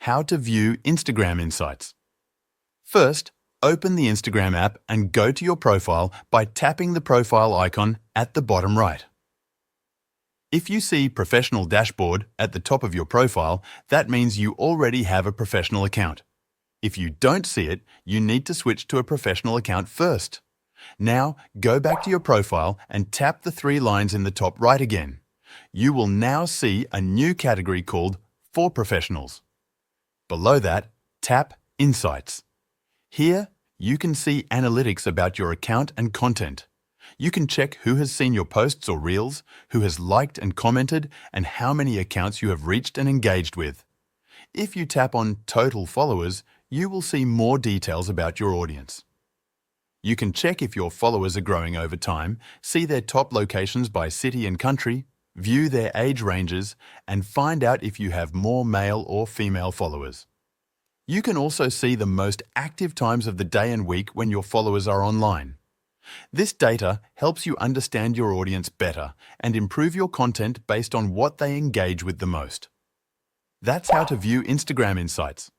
How to view Instagram insights. First, open the Instagram app and go to your profile by tapping the profile icon at the bottom right. If you see Professional Dashboard at the top of your profile, that means you already have a professional account. If you don't see it, you need to switch to a professional account first. Now, go back to your profile and tap the three lines in the top right again. You will now see a new category called For Professionals. Below that, tap Insights. Here, you can see analytics about your account and content. You can check who has seen your posts or reels, who has liked and commented, and how many accounts you have reached and engaged with. If you tap on Total Followers, you will see more details about your audience. You can check if your followers are growing over time, see their top locations by city and country, view their age ranges, and find out if you have more male or female followers. You can also see the most active times of the day and week when your followers are online. This data helps you understand your audience better and improve your content based on what they engage with the most. That's how to view Instagram insights.